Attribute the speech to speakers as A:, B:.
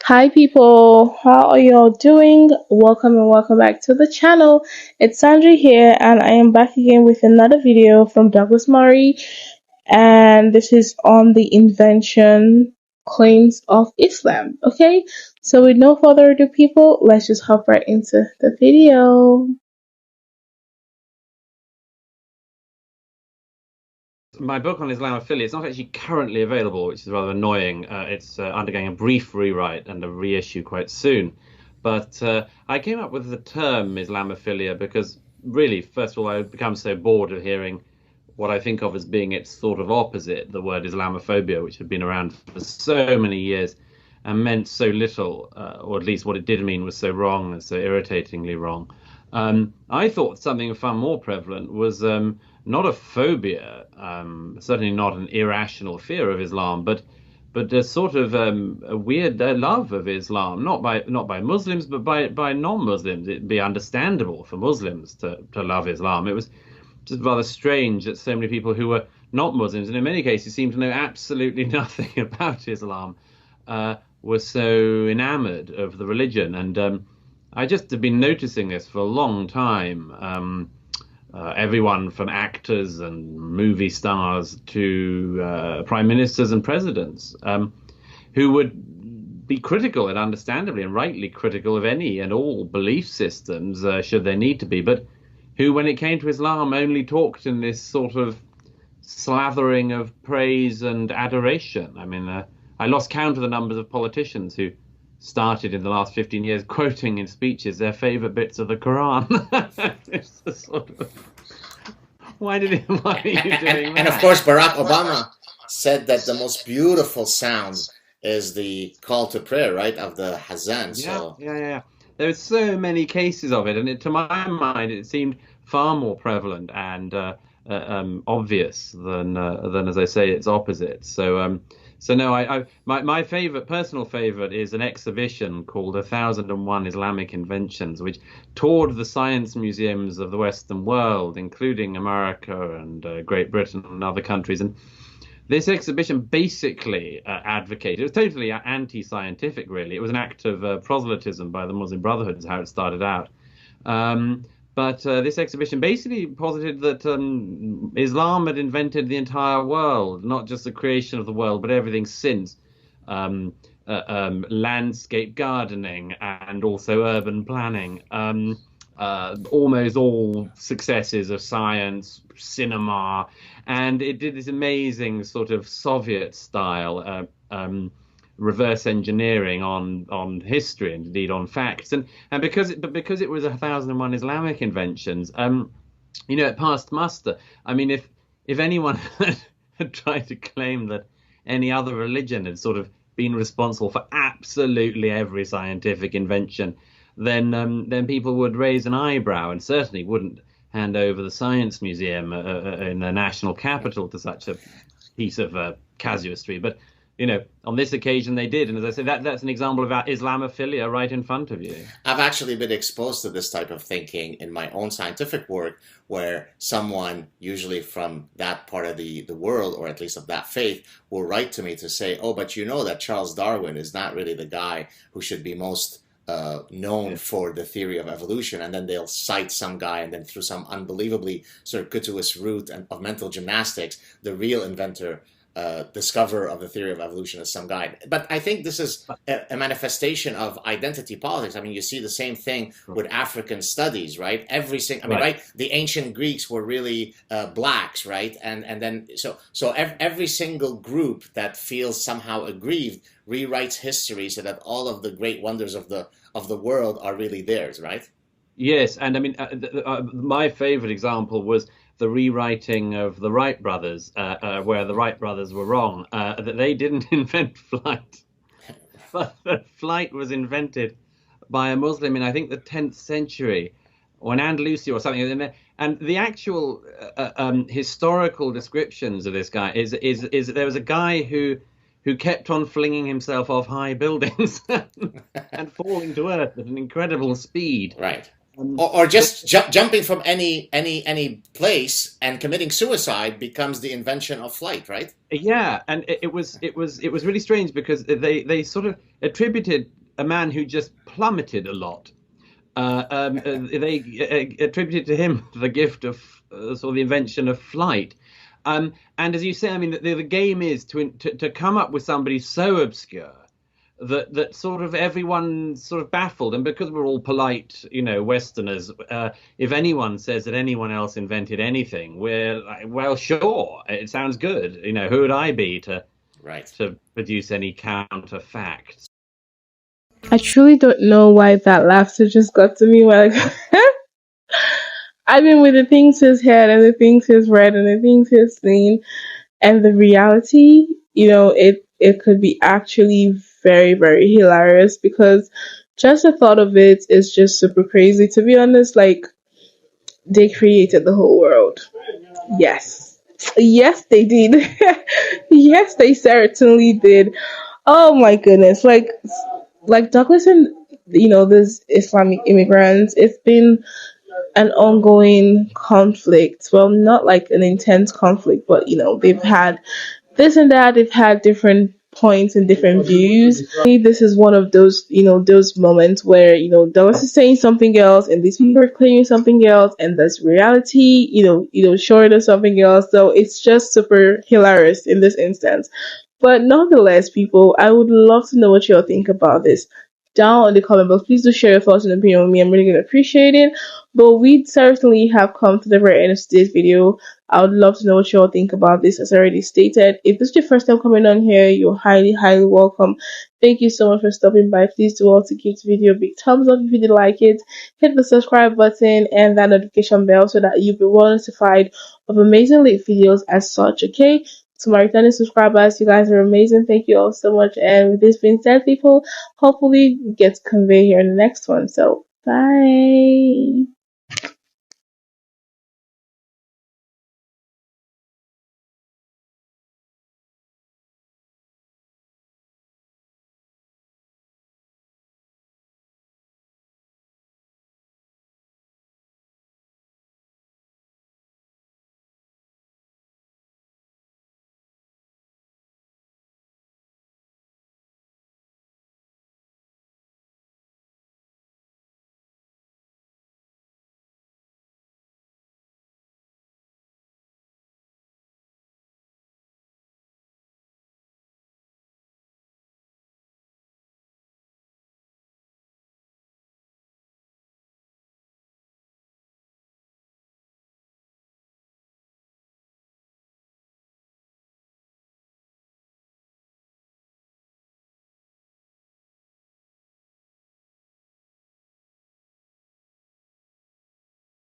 A: Hi people, how are you all doing? Welcome and welcome back to the channel. It's Sandra here and I am back again with another video from Douglas Murray, and this is on the invention claims of Islam. Okay, so with no further ado people, let's just hop right into the video.
B: My book on Islamophilia is not actually currently available, which is rather annoying. It's undergoing a brief rewrite and a reissue quite soon. But I came up with the term Islamophilia because, really, first of all, I've become so bored of hearing what I think of as being its sort of opposite, the word Islamophobia, which had been around for so many years and meant so little, or at least what it did mean was so wrong and so irritatingly wrong. I thought something far more prevalent was not a phobia, certainly not an irrational fear of Islam, but a sort of a weird love of Islam, not by Muslims, but by non-Muslims. It'd be understandable for Muslims to love Islam. It was just rather strange that so many people who were not Muslims, and in many cases seemed to know absolutely nothing about Islam, were so enamored of the religion. And I just have been noticing this for a long time. Everyone from actors and movie stars to prime ministers and presidents, who would be critical and understandably and rightly critical of any and all belief systems, should there need to be, but who, when it came to Islam, only talked in this sort of slathering of praise and adoration. I mean, I lost count of the numbers of politicians who started in the last 15 years quoting in speeches their favorite bits of the Quran. It's the sort of, why are you doing
C: And of
B: that?
C: course, Barack Obama said that the most beautiful sound is the call to prayer, right, of the Hazan.
B: Yeah,
C: So
B: yeah, yeah, yeah. There were so many cases of it, and to my mind, it seemed far more prevalent and obvious than, as I say, its opposite. So no, my favorite, personal favorite, is an exhibition called "1,001 Islamic Inventions," which toured the science museums of the Western world, including America and Great Britain and other countries, and this exhibition basically advocated, it was totally anti-scientific, really. It was an act of proselytism by the Muslim Brotherhood, is how it started out. But this exhibition basically posited that Islam had invented the entire world, not just the creation of the world, but everything since. Landscape gardening and also urban planning. Almost all successes of science, cinema, and it did this amazing sort of Soviet style reverse engineering on history and indeed on facts, and because it was 1,001 Islamic inventions, it passed muster. I mean, if anyone had tried to claim that any other religion had sort of been responsible for absolutely every scientific invention, then people would raise an eyebrow and certainly wouldn't hand over the Science Museum in the national capital to such a piece of casuistry. But on this occasion they did, and as I say, that's an example of Islamophilia right in front of you.
C: I've actually been exposed to this type of thinking in my own scientific work, where someone, usually from that part of the world, or at least of that faith, will write to me to say, oh, but you know that Charles Darwin is not really the guy who should be most known
B: Yeah.
C: for the theory of evolution. And then they'll cite some guy, and then through some unbelievably circuitous route of mental gymnastics, the real inventor, discoverer of the theory of evolution, is some guy. But I think this is a manifestation of identity politics. I mean, you see the same thing with African studies, right? Every single, I mean,
B: Right.
C: right? The ancient Greeks were really blacks, right? And then so every single group that feels somehow aggrieved rewrites history so that all of the great wonders of the world are really theirs, right?
B: Yes, and I mean, my favorite example was the rewriting of the Wright brothers, where the Wright brothers were wrong, that they didn't invent flight, but that flight was invented by a Muslim in, I think, the 10th century, or in Andalusia or something. And the actual historical descriptions of this guy is there was a guy who kept on flinging himself off high buildings and falling to earth at an incredible speed.
C: Right. or
B: But
C: just jumping from any place and committing suicide becomes the invention of flight, right?
B: yeah, and it was really strange because they sort of attributed a man who just plummeted a lot. They attributed to him the gift of sort of the invention of flight. And as you say, I mean, the game is to come up with somebody so obscure that sort of everyone's sort of baffled. And because we're all polite, Westerners, if anyone says that anyone else invented anything, we're like, well, sure, it sounds good. Who would I be to
C: Right.
B: to produce any counter facts?
A: I truly don't know why that laughter just got to me. Like, I mean, with the things he's heard and the things he's read and the things he's seen and the reality, it could be actually very, very hilarious because just the thought of it is just super crazy. To be honest, like, they created the whole world. Yes. Yes, they did. Yes, they certainly did. Oh my goodness. Like Douglas and these Islamic immigrants, it's been an ongoing conflict. Well, not like an intense conflict, but they've had this and that. They've had different points and different views. This is one of those, those moments where, Douglas is saying something else and these people are claiming something else and that's reality, short of something else. So it's just super hilarious in this instance. But nonetheless, people, I would love to know what y'all think about this. Down in the comment box, please do share your thoughts and opinion with me. I'm really gonna appreciate it. But we certainly have come to the very end of today's video. I would love to know what you all think about this. As already stated, if this is your first time coming on here, you're highly, highly welcome. Thank you so much for stopping by. Please do also give this video a big thumbs up if you did like it. Hit the subscribe button and that notification bell so that you'll be well notified of amazing late videos as such, okay? To my returning subscribers, you guys are amazing. Thank you all so much. And with this being said, people, hopefully get to convey here in the next one. So, bye.